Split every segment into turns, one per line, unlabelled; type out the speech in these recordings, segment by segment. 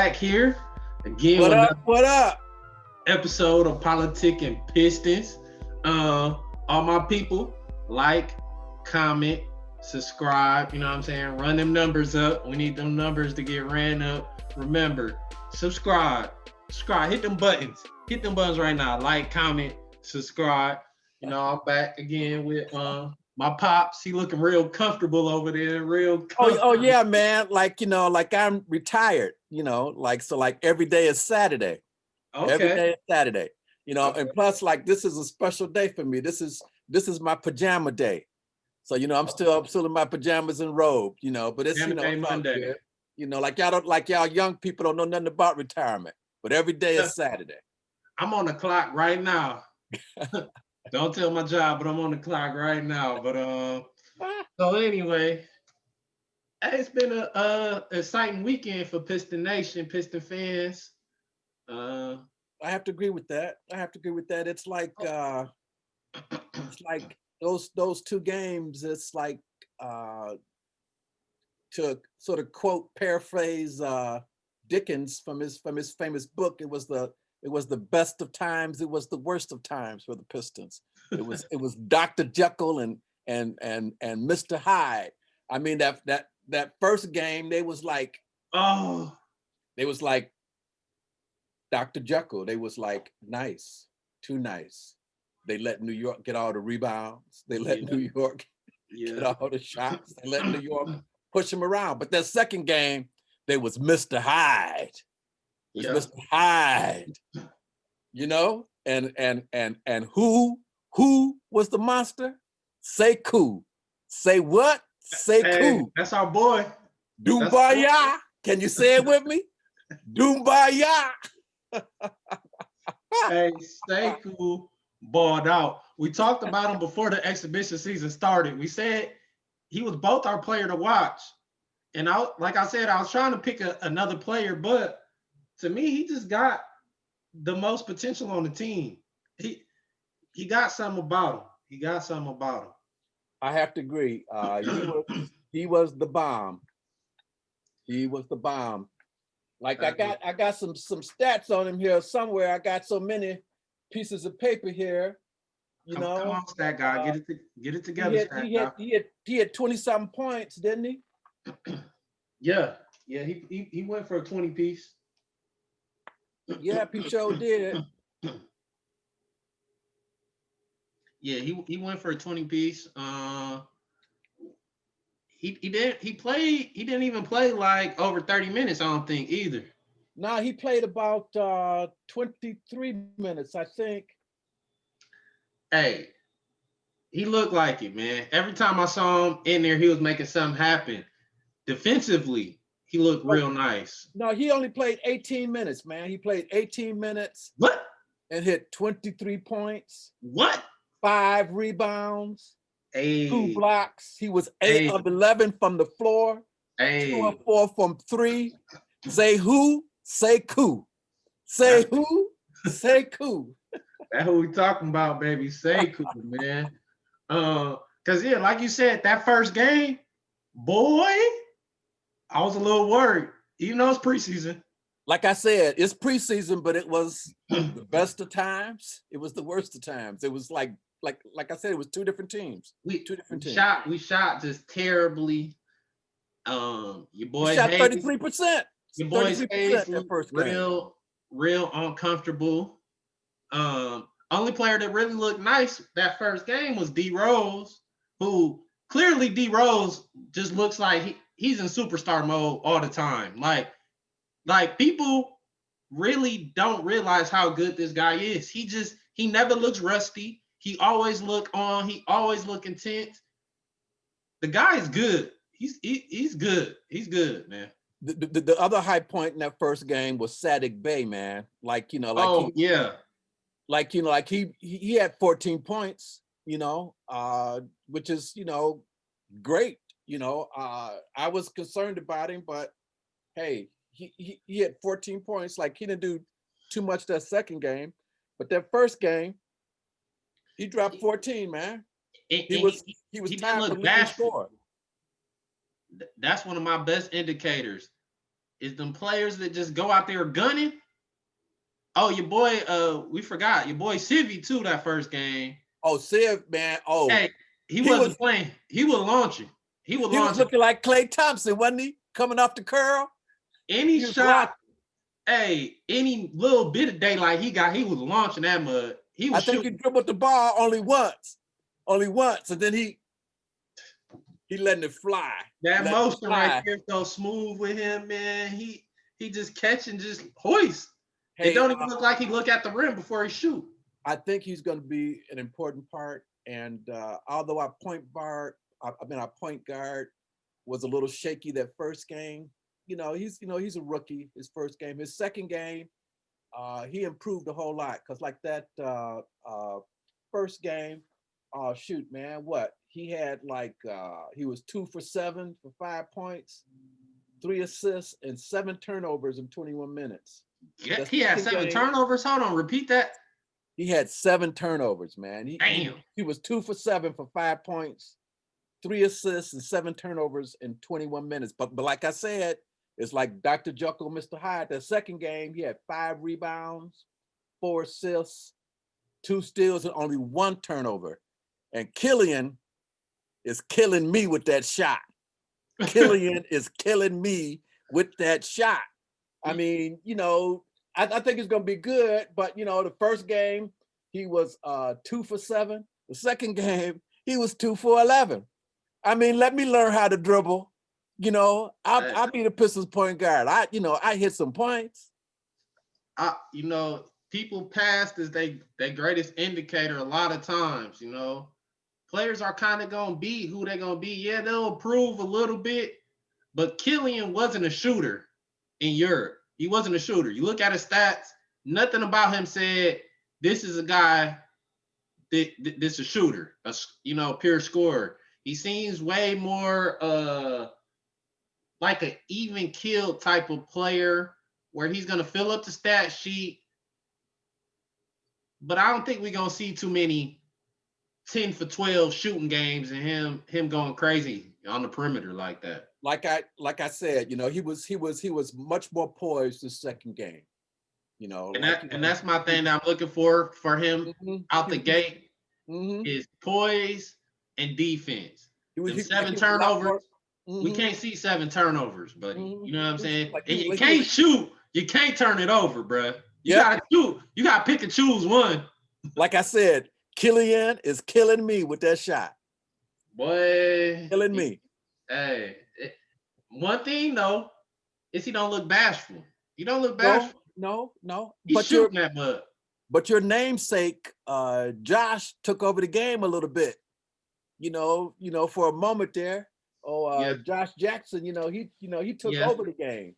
back here again
What
with
up?
another
What up?
episode of Politic and Pistons. All my people, like, comment, subscribe. You know what I'm saying? Run them numbers up. We need them numbers to get ran up. Remember, subscribe. Hit them buttons. Hit them buttons right now. Like, comment, subscribe. You know, I'm back again with my pops. He looking real comfortable over there. Real comfortable.
Oh yeah, man. Like I'm retired. Like every day is Saturday. Every
Okay.
day is Saturday.
Okay.
And plus, like this is a special day for me. This is my pajama day. So I'm still in my pajamas and robe. But it's
Pajama Day
it's all
Monday.
good. Y'all young people don't know nothing about retirement. But every day is Saturday.
I'm on the clock right now. Don't tell my job, but I'm on the clock right now. But so anyway, it's been a exciting weekend for Piston Nation, Piston fans.
I have to agree with that. It's like those two games. It's like to sort of paraphrase Dickens from his famous book. It was the best of times. It was the worst of times for the Pistons. It was Dr. Jekyll and Mr. Hyde. I mean that first game they was like Dr. Jekyll. They was like nice, too nice. They let New York get all the rebounds. They let New York get all the shots. They let New York push them around. But that second game, they was Mr. Hyde. It was Mr. Hyde. And who was the monster? Sekou. Say what? Sekou.
Hey, that's our boy.
Dumbaya. Can you say it with me? Dumbaya.
Hey, Sekou balled out. We talked about him before the exhibition season started. We said he was both our player to watch. And like I said, I was trying to pick another player, but to me, he just got the most potential on the team. He got something about him.
I have to agree. He was the bomb. Like I got some stats on him here somewhere. I got so many pieces of paper here.
Come on, stat guy, get it together.
He had 20-something points, didn't he?
Yeah. He went for a 20 piece.
Yeah, he sure did.
Yeah, he went for a 20 piece. He didn't even play like over 30 minutes, I don't think either.
No, he played about 23 minutes, I think.
Hey, he looked like it, man. Every time I saw him in there, he was making something happen. Defensively, he looked real nice.
No, he only played 18 minutes, man. He played 18 minutes.
What?
And hit 23 points.
What?
5 rebounds.
Hey.
2 blocks. He was 8 of 11 from the floor.
Hey.
2 of 4 from 3. Say who? Sekou. Say who? Sekou.
That's who we talking about, baby. Sekou, man. Cause like you said, that first game, boy, I was a little worried. Even though it's preseason.
Like I said, it's preseason, but it was the best of times. It was the worst of times. It was like I said, it was two different teams. We
shot just terribly. Your boy
shot 33%.
Your boy Hayes looked real uncomfortable. Only player that really looked nice that first game was D Rose, who clearly D Rose just looks like he's in superstar mode all the time. Like people really don't realize how good this guy is. He never looks rusty. He always look on. He always look intense. The guy is good. He's good. He's good, man.
The other high point in that first game was Saddiq Bey, man. He had 14 points, which is, great. I was concerned about him, but hey, he had 14 points. Like he didn't do too much that second game, but that first game, he dropped 14, man. He was tied for leading scorer.
That's one of my best indicators. is them players that just go out there gunning. Oh, your boy, we forgot your boy Civi too. That first game.
Oh, Civ, man. Oh,
Hey, he wasn't playing. He was launching. He was
he was
launching.
looking like Klay Thompson, wasn't he? Coming off the curl.
Any shot, hey, any little bit of daylight he got, he was launching that mud. He was
I think he dribbled the ball only once, and then he letting it fly.
That motion right there so smooth with him, man. He just catch and just hoist. Hey, it don't even look like he look at the rim before he shoot.
I think he's going to be an important part. And although our point guard was a little shaky that first game, he's a rookie. His first game, his second game, he improved a whole lot. Cause like that first game, shoot, man, what he had he was 2 for 7 for 5 points, 3 assists, and 7 turnovers in 21 minutes.
Yeah, he had 7 turnovers. Hold on, repeat that.
He had 7 turnovers, man.
Damn.
He was 2 for 7 for 5 points, 3 assists, and 7 turnovers in 21 minutes. But like I said, it's like Dr. Jekyll, Mr. Hyde. That second game, he had 5 rebounds, 4 assists, 2 steals, and only 1 turnover. And Killian is killing me with that shot. Killian is killing me with that shot. I mean, I think it's going to be good, but, the first game, he was 2 for 7. The second game, he was 2 for 11. I mean, let me learn how to dribble. I'll be the Pistons point guard. I hit some points.
People past is their greatest indicator a lot of times, Players are kind of going to be who they're going to be. Yeah, they'll improve a little bit, but Killian wasn't a shooter in Europe. He wasn't a shooter. You look at his stats, nothing about him said, this is a guy this is a shooter, pure scorer. He seems way more like an even kill type of player where he's going to fill up the stat sheet. But I don't think we're going to see too many 10 for 12 shooting games and him going crazy on the perimeter like that.
Like I said, he was much more poised the second game.
And that's my thing that I'm looking for him out the gate is poise and defense. 7 turnovers. We can't see 7 turnovers, buddy. You know what I'm saying? And you can't shoot. You can't turn it over, bro. You gotta shoot. You gotta pick and choose one.
Like I said, Killian is killing me with that shot.
Boy,
killing me.
Hey, one thing though is he don't look bashful. He don't look bashful.
No.
He's shooting that mud.
But your namesake, Josh, took over the game a little bit. For a moment there. Josh Jackson, he took over the game.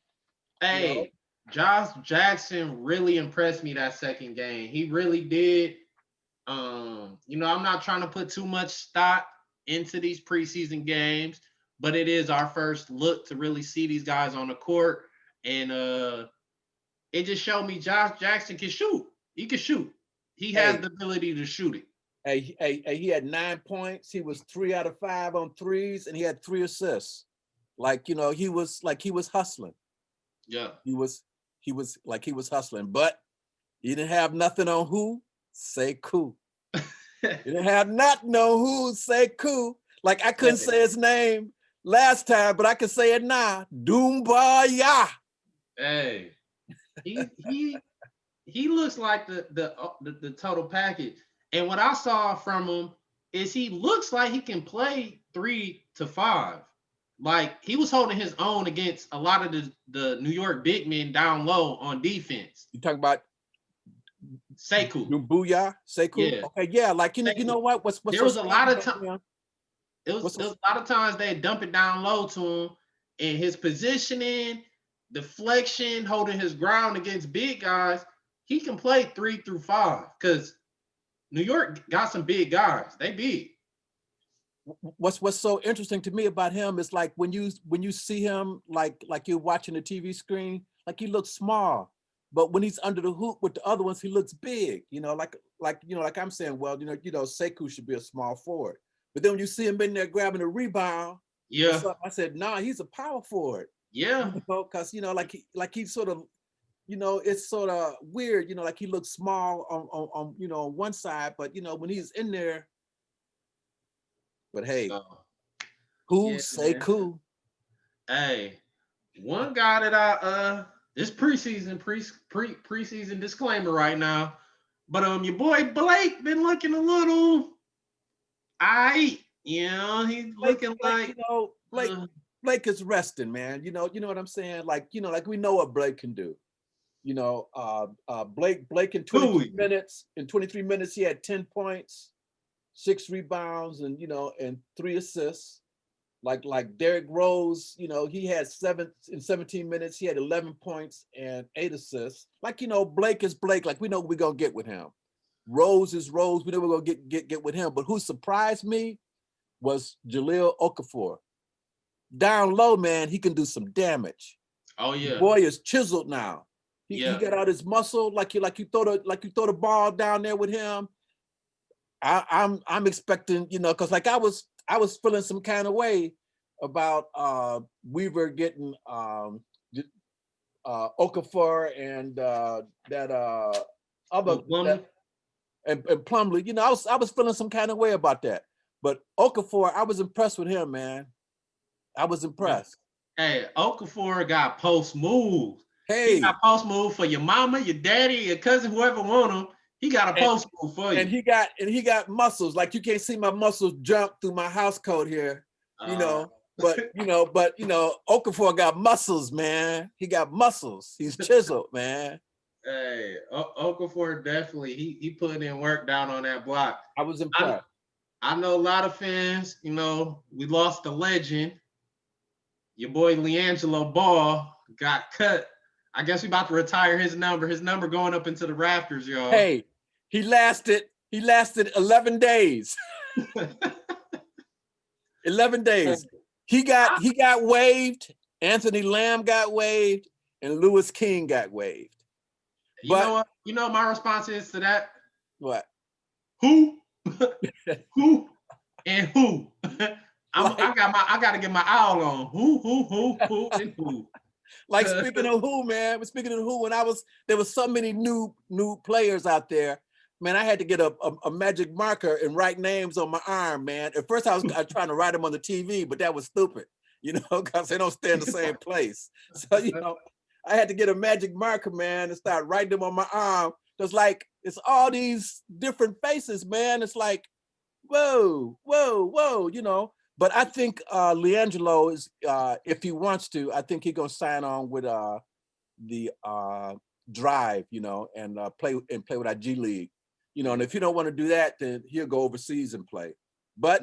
Hey, Josh Jackson really impressed me that second game. He really did. I'm not trying to put too much stock into these preseason games, but it is our first look to really see these guys on the court. And it just showed me Josh Jackson can shoot. He can shoot. He has the ability to shoot it.
He had 9 points. He was 3 out of 5 on threes, and he had 3 assists. He was hustling.
Yeah.
He was hustling, but he didn't have nothing on who? Sekou. He didn't have nothing on who? Sekou. Like I couldn't say his name last time, but I can say it now. Doumbouya.
Hey. He looks like the total package. And what I saw from him is he looks like he can play 3 to 5. Like he was holding his own against a lot of the New York big men down low on defense.
You talking about
Sekou?
Doumbouya, Sekou.
Yeah.
Okay, yeah. Like you know what?
There was a lot of time. It was a lot of times they dump it down low to him, and his positioning, deflection, holding his ground against big guys. He can play 3 through 5 because New York got some big guys. They big.
What's so interesting to me about him is like when you see him like you're watching the TV screen, like he looks small, but when he's under the hoop with the other ones, he looks big. Like I'm saying, well, Sekou should be a small forward, but then when you see him in there grabbing a rebound,
yeah,
I said, nah, he's a power forward.
Yeah.
Because like he's sort of, it's sort of weird, like he looks small on on one side, but when he's in there. But hey,
So
who
yeah, man.
Sekou?
Hey, one guy that I this preseason disclaimer right now, but your boy Blake been looking a little aight. He's looking
Blake,
like uh,
Blake is resting, man. You know what I'm saying? Like, like we know what Blake can do. Blake in 23
Louis.
minutes, he had 10 points, 6 rebounds, and and 3 assists. Like Derrick Rose, he had 17 minutes, he had 11 points and 8 assists. Like, Blake is Blake. Like, we know what we're gonna get with him. Rose is Rose. We know we're gonna get with him. But who surprised me was Jahlil Okafor. Down low, man, he can do some damage.
Oh
The
yeah.
boy is chiseled now. He
Yeah.
got out his muscle, like you throw the ball down there with him. I'm expecting, because like I was feeling some kind of way about Weaver getting Okafor and that other
Plumlee.
and Plumlee. I was feeling some kind of way about that. But Okafor, I was impressed with him, man. I was impressed.
Hey, Okafor got post moves. He
Hey,
got post move for your mama, your daddy, your cousin, whoever want him. He got a post move for you.
And he got muscles. Like, you can't see my muscles jump through my house coat here, But Okafor got muscles, man. He got muscles. He's chiseled, man.
Hey, Okafor definitely he put in work down on that block.
I was impressed.
I know a lot of fans. We lost the legend. Your boy LiAngelo Ball got cut. I guess we about to retire his number. His number going up into the rafters, y'all.
Hey, he lasted 11 days. 11 days. He got waived. Anthony Lamb got waived, and Louis King got waived.
You know what? You know my response is to that?
What?
Who? Who? And who? I gotta get my owl on. Who, and who.
Like, speaking of who, man. Speaking of who, there was so many new players out there. Man, I had to get a magic marker and write names on my arm, man. At first, I was trying to write them on the TV, but that was stupid, because they don't stay in the same place. So, I had to get a magic marker, man, and start writing them on my arm. Because, like, it's all these different faces, man. It's like, whoa. But I think LiAngelo is, if he wants to, I think he's gonna sign on with the Drive, and play with our G League, And if you don't want to do that, then he'll go overseas and play. But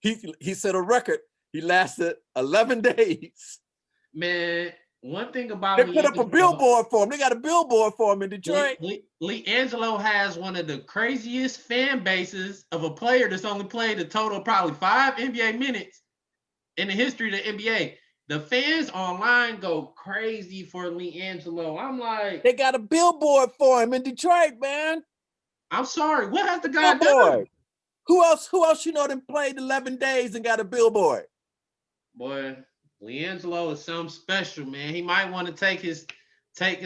he set a record. He lasted 11 days.
Man, one thing about
they put up a billboard for him. They got a billboard for him in Detroit.
LiAngelo has one of the craziest fan bases of a player that's only played a total of probably 5 NBA minutes in the history of the NBA. The fans online go crazy for LiAngelo. I'm like,
they got a billboard for him in Detroit, man.
I'm sorry, what has the guy done?
Who else that played 11 days and got a billboard?
Boy, LiAngelo is something special, man. He might want to take his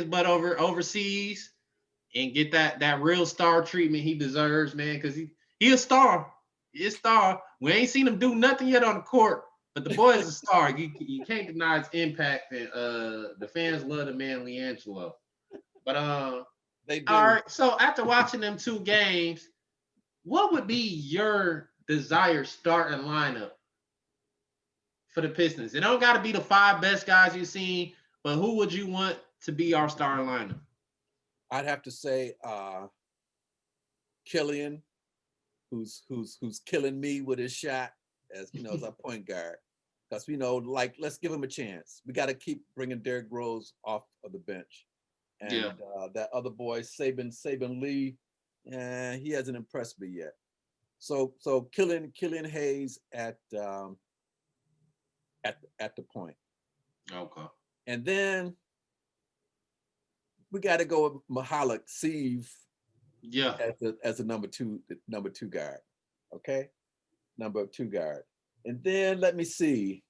butt overseas and get that real star treatment he deserves, man, because he a star. He's a star. We ain't seen him do nothing yet on the court, but the boy is a star. You can't deny his impact, and the fans love the man LiAngelo. But
they do.
All right, so after watching them 2 games, what would be your desired starting lineup for the Pistons? It don't got to be the 5 best guys you've seen, but who would you want to be our starting lineup?
I'd have to say Killian, who's killing me with his shot as as our point guard. Because let's give him a chance. We got to keep bringing Derrick Rose off of the bench, and that other boy Saban Lee, he hasn't impressed me yet. So Killian Hayes at the point.
Okay.
And then we got to go with Mahalik Steve.
Yeah.
As a number two guard. Okay? Number 2 guard. And then let me see.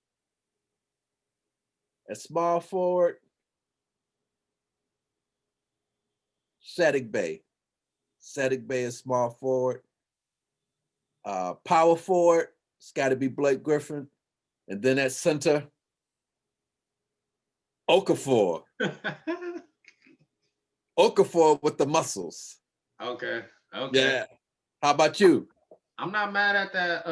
At small forward, Saddiq Bey. Saddiq Bey is small forward. Power forward, it's got to be Blake Griffin. And then at center, Okafor. Okafor with the muscles.
Okay.
Yeah. How about you?
I'm not mad at that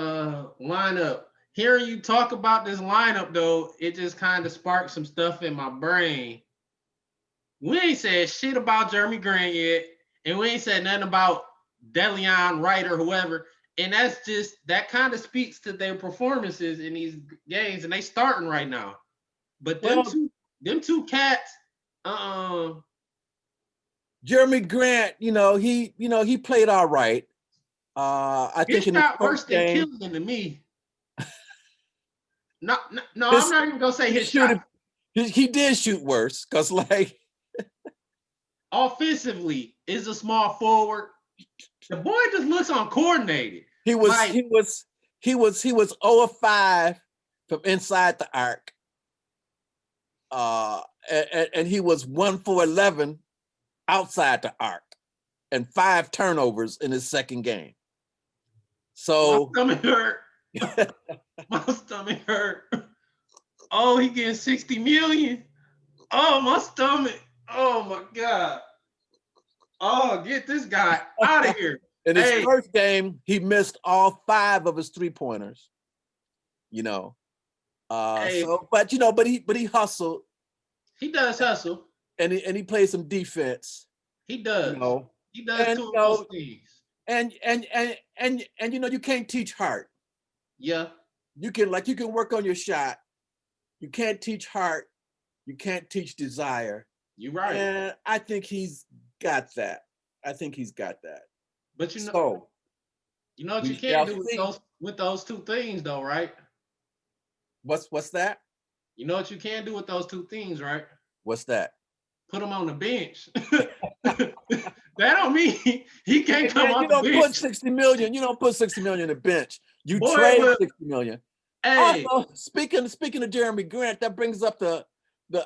lineup. Hearing you talk about this lineup, though, it just kind of sparked some stuff in my brain. We ain't said shit about Jeremy Grant yet, and we ain't said nothing about Deleon Wright or whoever. And that's just, that kind of speaks to their performances in these games, and they starting right now. But them two cats,
Jeremy Grant, he played all right. I think in his
shot worse than Killian to me. No, I'm not even gonna say his shot.
He did shoot worse because, like,
offensively is a small forward. The boy just looks uncoordinated.
He was 0 of 5 from inside the arc. And he was 1 for 11 outside the arc, and 5 turnovers in his second game. So
my stomach hurt. My stomach hurt. Oh, he getting 60 million. Oh, my stomach. Oh my God. Oh, get this guy out of here.
In his first game, he missed all 5 of his 3-pointers. But he hustled.
He does hustle.
And he plays some defense.
He does. He does two of those things.
And you can't teach heart.
Yeah.
You can work on your shot. You can't teach heart. You can't teach desire.
You're right.
And I think he's got that.
But you know what you can't do with those two things, though, right?
What's that?
You know what you can do with those two things, right?
What's that?
Put him on the bench. That don't mean he can't come on the bench.
You don't put 60 million. You don't put 60 million on the bench. You trade 60 million.
Hey.
Also, speaking of Jeremy Grant, that brings up the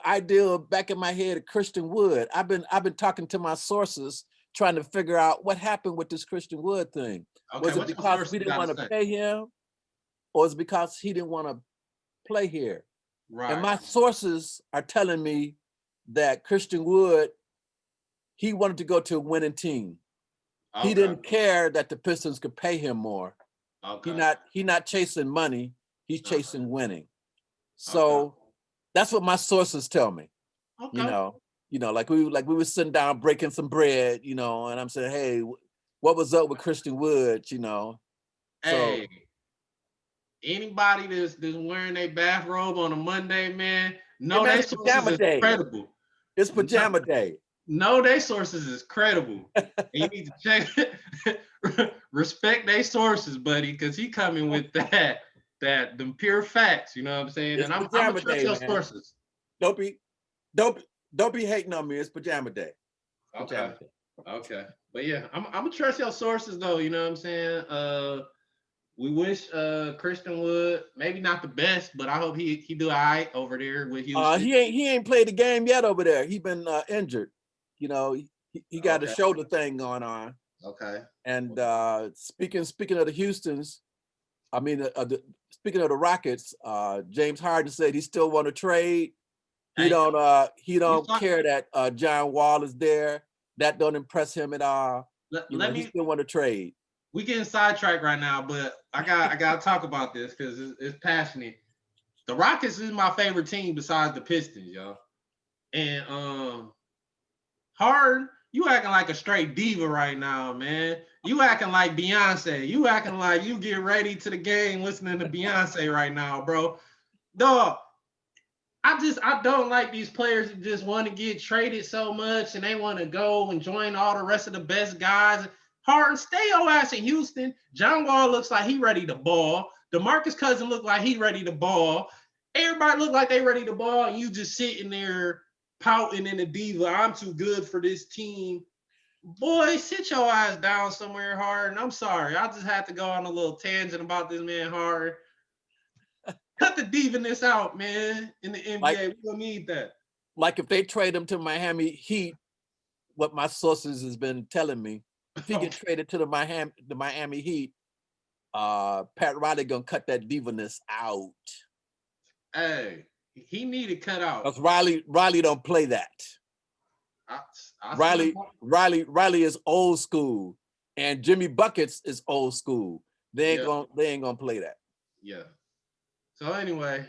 idea back in my head of Christian Wood. I've been talking to my sources, trying to figure out what happened with this Christian Wood thing.
Okay,
was it because we didn't want to pay him, or is it because he didn't want to play here?
Right.
And my sources are telling me that Christian Wood, he wanted to go to a winning team. Okay. He didn't care that the Pistons could pay him more. Okay. He not chasing money. He's chasing winning. So that's what my sources tell me. Okay. Like we were sitting down breaking some bread, and I'm saying, hey, what was up with Christian Wood,
Hey, so, anybody that's wearing a bathrobe on a Monday, man, their sources is credible.
It's pajama day.
No, their sources is credible. You need to check, respect their sources, buddy, because he coming with them pure facts. You know what I'm saying?
It's
and I'm gonna trust your sources.
Don't be hating on me. It's pajama day.
Okay. Okay. But yeah, I'm gonna trust your sources though. You know what I'm saying? We wish Christian Wood, maybe not the best, but I hope he do all right over there with Houston.
He ain't played the game yet over there. He been injured. He got a shoulder thing going on.
Okay.
And speaking of the Houstons, speaking of the Rockets, James Harden said he still want to trade. He don't care that John Wall is there. That don't impress him at all. He still want to trade.
We getting sidetracked right now, but I gotta talk about this because it's passionate. The Rockets is my favorite team besides the Pistons, y'all. And Harden, you acting like a straight diva right now, man. You acting like Beyonce. You acting like you get ready to the game listening to Beyonce right now, bro. Dog, I don't like these players that just want to get traded so much and they want to go and join all the rest of the best guys. Harden, stay your ass in Houston. John Wall looks like he ready to ball. DeMarcus Cousins look like he ready to ball. Everybody look like they ready to ball, and you just sitting there pouting in the diva. I'm too good for this team. Boy, sit your ass down somewhere, Harden. I'm sorry. I just had to go on a little tangent about this man, Harden. cut the divaness out, man. In the NBA, we don't need that.
Like if they trade him to Miami Heat, what my sources has been telling me, if he get traded to the Miami Heat, Pat Riley gonna cut that divaness out.
Hey, he needed cut out.
Because Riley don't play that. Riley is old school, and Jimmy Buckets is old school. They ain't gonna play that.
Yeah. So anyway,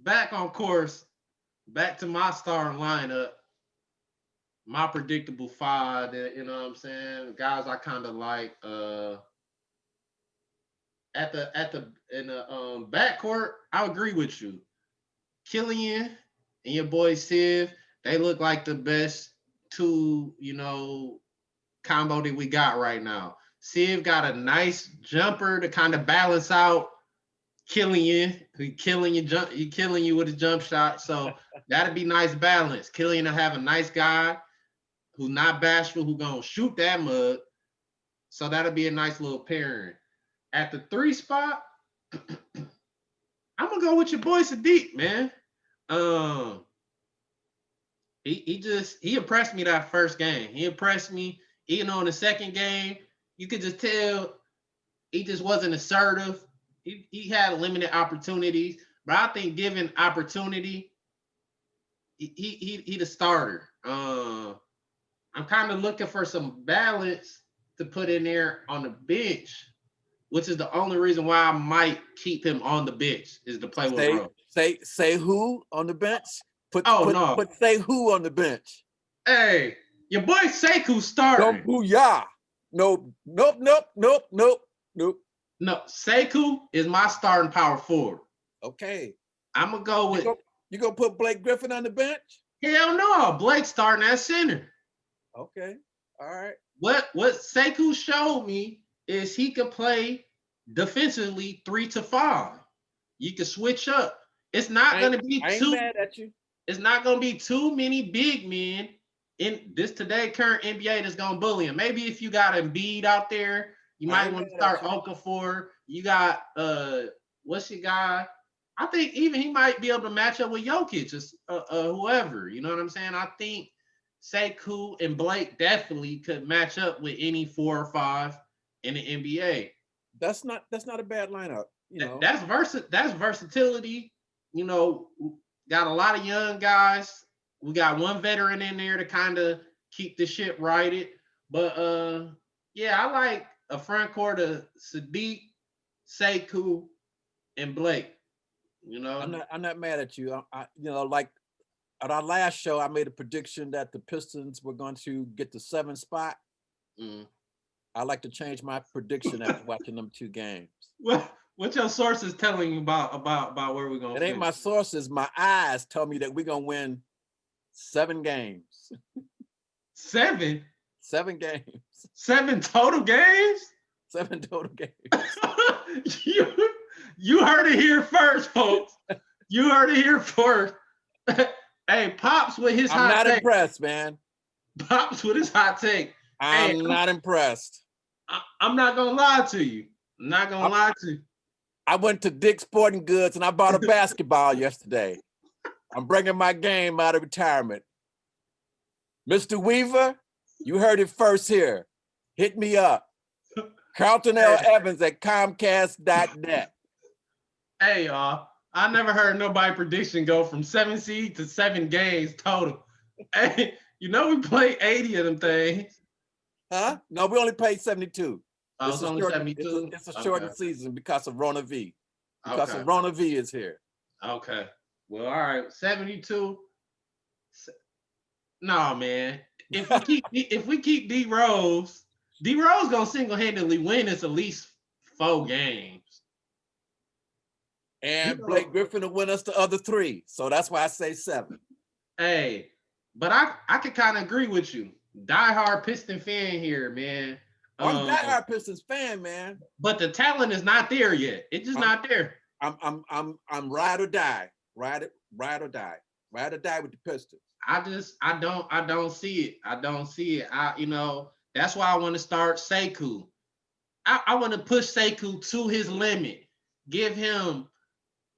back on course. Back to my starting lineup. My predictable five. You know what I'm saying? Guys, I kind of like. In the backcourt, I agree with you. Killian and your boy Civ, they look like the best two, combo that we got right now. Civ got a nice jumper to kind of balance out Killian. He killing you with a jump shot. So that'd be nice balance. Killian will have a nice guy who's not bashful, who's gonna shoot that mug. So that'll be a nice little pairing. At the 3 spot, I'm gonna go with your boy Sadiq, man. He impressed me that first game. He impressed me. Even on the second game, you could just tell he just wasn't assertive. He had limited opportunities, but I think given opportunity, he the starter. I'm kind of looking for some balance to put in there on the bench, which is the only reason why I might keep him on the bench is to play with Rose.
Say who on the bench? Put say who on the bench.
Hey, your boy Sekou starting.
Don't booyah. Nope.
No, Sekou is my starting power forward.
Okay.
I'm gonna go with.
You gonna put Blake Griffin on the bench?
Hell no, Blake starting at center.
Okay. All right.
What Sekou showed me is he could play defensively 3 to 5. You can switch up. It's not gonna be too.
Mad at you.
It's not gonna be too many big men in this current NBA that's gonna bully him. Maybe if you got Embiid out there, you might want to start Okafor. You got what's your guy? I think even he might be able to match up with Jokic or whoever. You know what I'm saying? I think Sekou and Blake definitely could match up with any 4 or 5 in the NBA.
That's not a bad lineup.
That's versatility. Got a lot of young guys. We got one veteran in there to kind of keep the ship righted. But I like a front court of Sadiq, Sekou, and Blake.
I'm not mad at you. Like at our last show, I made a prediction that the Pistons were going to get the 7th spot. I like to change my prediction after watching them 2 games.
What's your sources telling you about where we're going?
It ain't my sources. My eyes tell me that we're gonna win 7 games.
7?
7 games.
7 total games?
7 total games.
You heard it here first, folks. You heard it here first. Hey, Pops with his hot take.
I'm not impressed, man.
Pops with his hot take.
I'm not impressed.
I'm not gonna lie to you. I'm not gonna lie to you.
I went to Dick's Sporting Goods and I bought a basketball yesterday. I'm bringing my game out of retirement. Mr. Weaver, you heard it first here. Hit me up. Carlton L. Evans at Comcast.net.
Hey, y'all. I never heard nobody prediction go from 7 seed to 7 games total. Hey, we played 80 of them things.
Huh? No, we only played 72.
Oh, it's only 72?
It's a shortened season because of Rona V. Because of Rona V is here.
Okay. Well, all right. 72. No, man. If we keep D Rose gonna single-handedly win us at least 4 games.
And Blake Griffin will win us the other 3. So that's why I say 7.
Hey, but I could kind of agree with you. Diehard Piston fan here, man.
I'm a diehard Pistons fan, man.
But the talent is not there yet. It's just not there.
I'm ride or die. Ride or die. Ride or die with the Pistons.
I don't see it. I don't see it. That's why I want to start Sekou. I want to push Sekou to his limit. Give him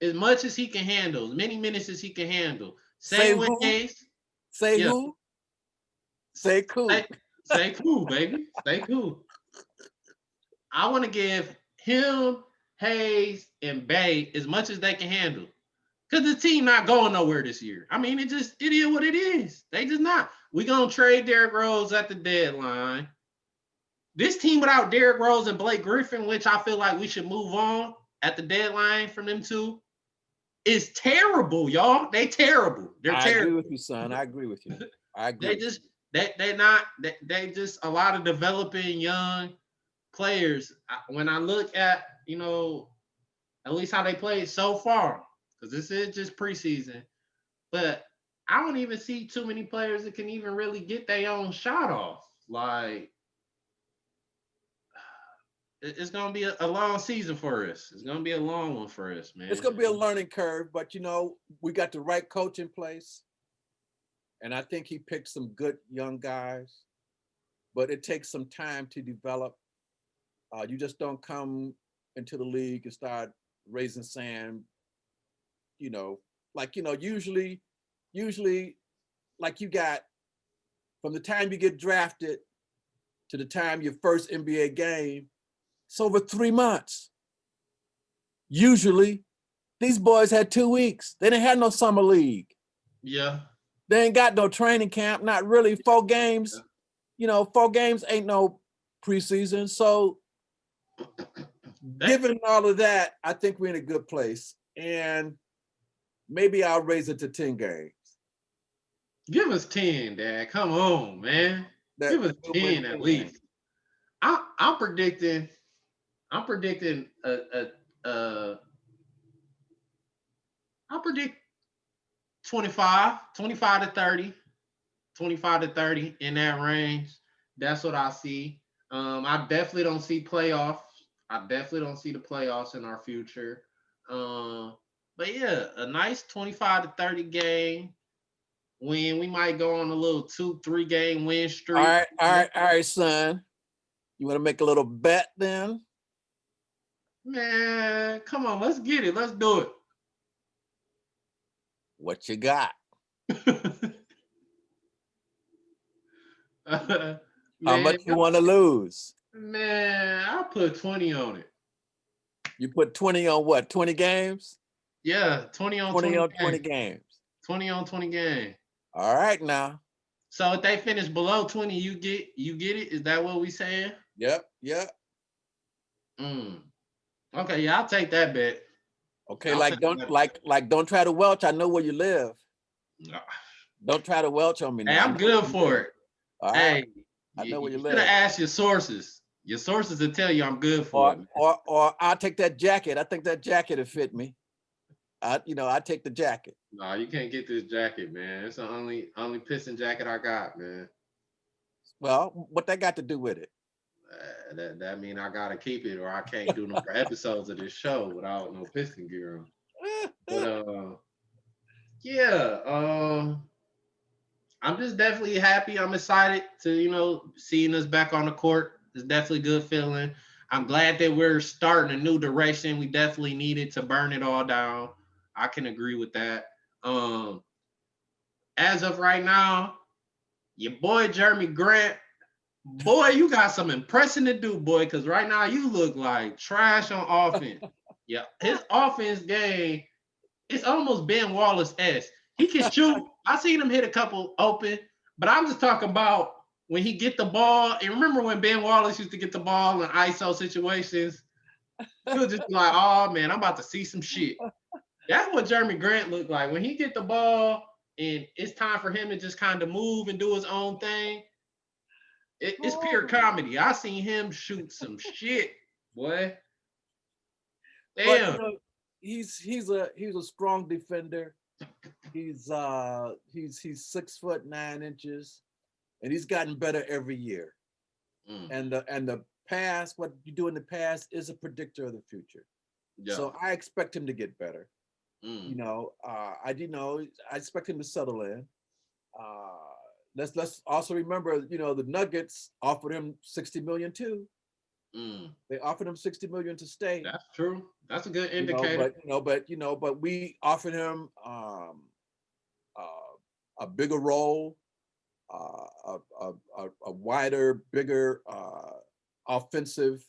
as much as he can handle, as many minutes as he can handle.
Say
Same with
who?
Hayes.
Say
Yeah.
who? Sekou.
Stay cool, baby. Stay cool. I want to give him, Hayes, and Bay as much as they can handle. Because the team not going nowhere this year. I mean, it is what it is. They just not. We gonna trade Derrick Rose at the deadline. This team without Derrick Rose and Blake Griffin, which I feel like we should move on at the deadline from them two, is terrible, y'all. They terrible. They're
I agree
terrible.
with you, son. I agree with you. I agree.
They just they not they just a lot of developing young players. When I look at at least how they played so far, because this is just preseason, but I don't even see too many players that can even really get their own shot off. Like it's gonna be a long season for us. It's gonna be a long one for us, man.
It's gonna be a learning curve, but we got the right coach in place. And I think he picked some good young guys, but it takes some time to develop. You just don't come into the league and start raising sand, usually, like you got from the time you get drafted to the time your first NBA game, it's over 3 months. Usually, these boys had 2 weeks. They didn't have no summer league.
Yeah.
They ain't got no training camp, not really. 4 games, 4 games ain't no preseason. So given all of that, I think we're in a good place. And maybe I'll raise it to 10 games.
Give us 10, Dad. Come on, man. Give us 10 at least. I'm predicting I predict 25 to 30. 25 to 30 in that range. That's what I see. I definitely don't see playoffs. I definitely don't see the playoffs in our future. But yeah, a nice 25 to 30 game win. We might go on a little 2-3 game win streak.
All right, son. You want to make a little bet then?
Man, come on, let's get it. Let's do it.
What you got?
Man,
how much you want to lose?
Man, I'll put 20 on it.
You put 20 on what? 20 games?
Yeah, 20 on
20 on 20 games.
20 on 20 games.
All right now.
So if they finish below 20, you get it? Is that what we saying?
Yep.
Okay, yeah, I'll take that bet.
Okay, don't try to welch. I know where you live. No. Don't try to welch on me now.
Hey, I'm good for it.
All right. I know where you live.
You gotta ask your sources. Your sources will tell you I'm good for it.
Or I'll take that jacket. I think that jacket will fit me. I take the jacket.
No, you can't get this jacket, man. It's the only Piston jacket I got, man.
Well, what that got to do with it?
That mean I gotta keep it, or I can't do no more episodes of this show without no Piston gear on. But I'm just definitely happy. I'm excited to seeing us back on the court. It's definitely a good feeling. I'm glad that we're starting a new direction. We definitely needed to burn it all down. I can agree with that. As of right now, your boy Jeremy Grant, boy, you got some impressing to do, boy, because right now you look like trash on offense. Yeah, his offense game, it's almost Ben Wallace-esque. He can shoot. I seen him hit a couple open, but I'm just talking about when he get the ball. And remember when Ben Wallace used to get the ball in ISO situations? He would just be like, oh, man, I'm about to see some shit. That's what Jeremy Grant looked like. When he get the ball and it's time for him to just kind of move and do his own thing, it's pure comedy. I seen him shoot some shit, boy. Damn.
But, he's a strong defender. He's 6'9", and he's gotten better every year. And the past, what you do in the past is a predictor of the future. Yeah. So I expect him to get better. I expect him to settle in. Let's also remember, the Nuggets offered him $60 million too. They offered him $60 million to stay.
That's true. That's a good indicator.
But we offered him a bigger role, a wider, bigger offensive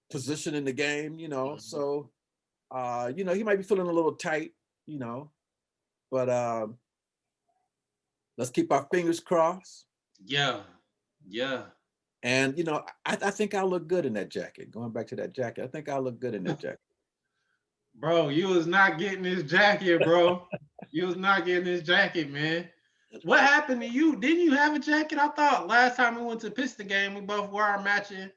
position in the game. So he might be feeling a little tight. But let's keep our fingers crossed.
Yeah.
And I think I'll look good in that jacket. Going back to that jacket, I think I'll look good in that jacket.
Bro, you was not getting this jacket, bro. You was not getting this jacket, man. What happened to you? Didn't you have a jacket? I thought last time we went to Piston game, we both wore our matching.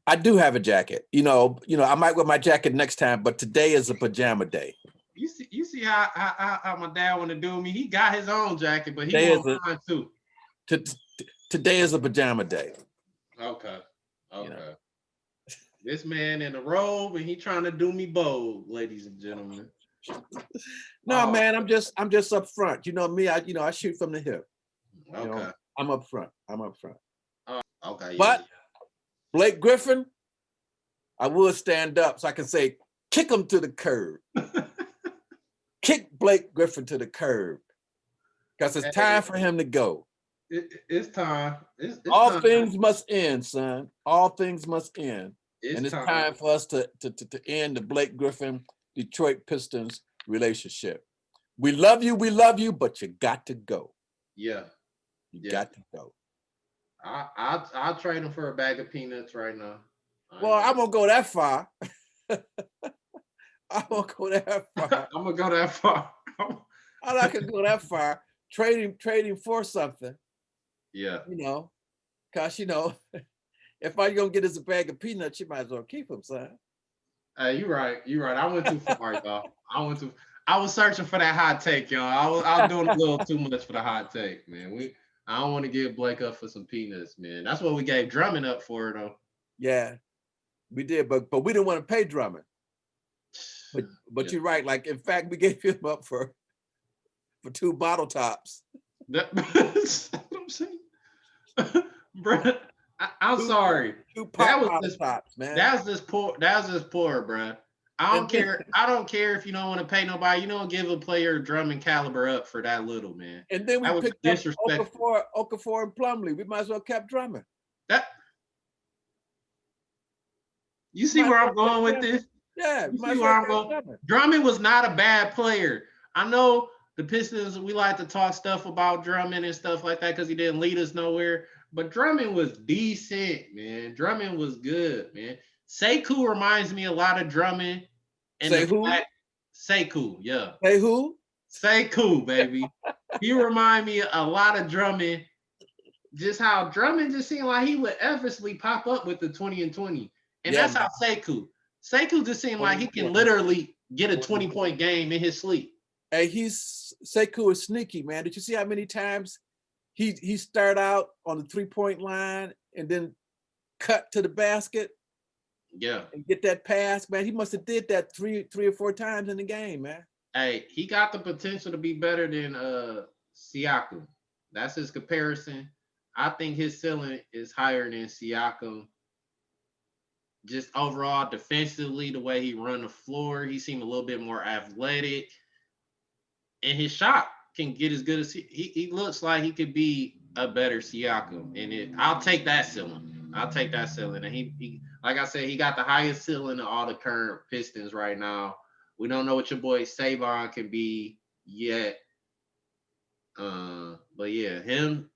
I do have a jacket. I might wear my jacket next time, but today is a pajama day.
You see how my dad want to do me? He got his own jacket, but he wants mine too.
Today is a pajama day.
Okay. This man in a robe and he trying to do me bold, ladies and gentlemen.
No, man, I'm just up front. You know me, I shoot from the hip.
Okay.
I'm up front.
Okay.
But Blake Griffin, I would stand up so I can say, kick him to the curb. Kick Blake Griffin to the curb. Because it's time for him to go.
It's time.
All things must end, son. All things must end. It's time for us to end the Blake Griffin, Detroit Pistons relationship. We love you, but you got to go.
Yeah.
You got to go.
I'll trade him for a bag of peanuts right now.
Well, I won't go that far. I'm not
gonna go that far.
I'm not gonna go that far. Trade him for something.
Yeah.
Cause if all you're gonna get is a bag of peanuts, you might as well keep them, son.
Hey, you're right. I went too far, y'all. I was searching for that hot take, y'all. I was doing a little too much for the hot take, man. I don't want to give Blake up for some peanuts, man. That's what we gave Drummond up for, though.
Yeah, we did, but we didn't want to pay Drummond. But yeah. You're right. Like, in fact, we gave him up for 2 bottle tops.
That's what I'm saying. Bro, I'm sorry.
2 bottle tops, man.
That was just poor, bro. I don't care. I don't care if you don't want to pay nobody. You don't give a player Drummond caliber up for that little, man.
And then we picked up Okafor and Plumlee. We might as well kept Drummond.
You see where I'm going with this?
Yeah.
You see where I'm going? Drummond was not a bad player. I know the Pistons, we like to talk stuff about Drummond and stuff like that because he didn't lead us nowhere. But Drummond was decent, man. Drummond was good, man. Sekou reminds me a lot of Drummond. And Sekou, yeah.
Say who?
Sekou, baby. He remind me a lot of Drummond. Just how Drummond just seemed like he would effortlessly pop up with the 20 and 20. And that's how Sekou just seemed like he can literally get a 20-point game in his sleep.
Hey, Sekou is sneaky, man. Did you see how many times he started out on the 3-point line and then cut to the basket?
Yeah.
And get that pass, man. He must have did that three or 4 times in the game, man.
Hey, he got the potential to be better than Siakam. That's his comparison. I think his ceiling is higher than Siakam. Just overall defensively, the way he run the floor, he seemed a little bit more athletic. And his shot can get as good as he looks like he could be a better Siakam. And I'll take that ceiling. And he like I said, he got the highest ceiling of all the current Pistons right now. We don't know what your boy Savon can be yet. But yeah, him,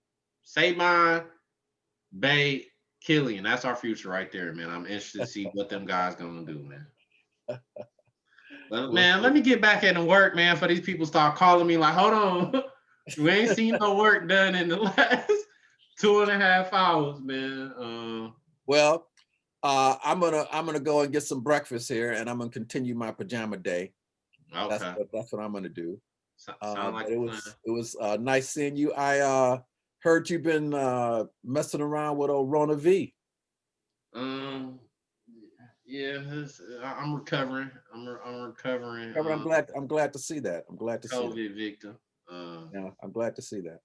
Savon, Bay, Killian, that's our future right there, man. I'm interested to see what them guys gonna do, man. But man, let me get back into work, man, for these people start calling me like, hold on. We ain't seen no work done in the last 2.5 hours, man.
Well, I'm gonna go and get some breakfast here, and I'm gonna continue my pajama day.
Okay,
that's what I'm gonna do.
Like
it was nice seeing you. I heard you've been messing around with old Rona V.
Yeah, I'm recovering. I'm recovering.
I'm glad to see that. I'm glad to see that.
COVID victim.
Yeah, I'm glad to see that.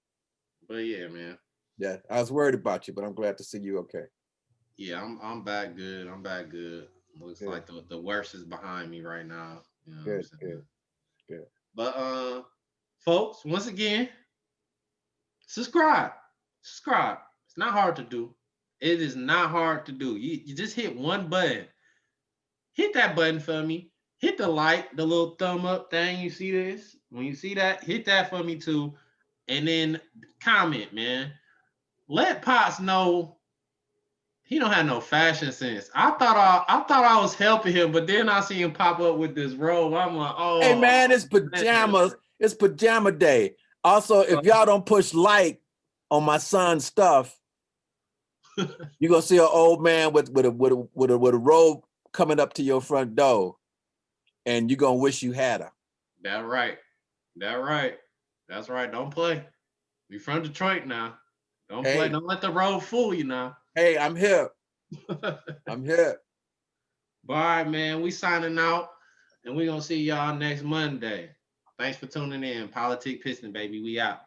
But yeah, man.
Yeah, I was worried about you, but I'm glad to see you okay.
Yeah, I'm back good. I'm back good. Looks
Good,
like the worst is behind me right now. You know what I'm
good,
saying?
good, good.
But folks, once again, subscribe. Subscribe. It's not hard to do. It is not hard to do. You just hit one button. Hit that button for me. Hit the like, the little thumb up thing. You see this? When you see that, hit that for me too. And then comment, man. Let Pops know he don't have no fashion sense. I thought I was helping him, but then I see him pop up with this robe. I'm like,
Hey
oh
man, it's
man.
pajamas. It's pajama day. Also, if y'all don't push like on my son's stuff, you're gonna see an old man with a robe coming up to your front door, and you're gonna wish you had her.
That right. That right. That's right. Don't play. We from Detroit now. Don't play.
Hey,
Don't let the road fool you now.
hey, I'm here. I'm here.
But all right, man. We signing out, and we gonna see y'all next Monday. Thanks for tuning in. Politic Piston, baby. We out.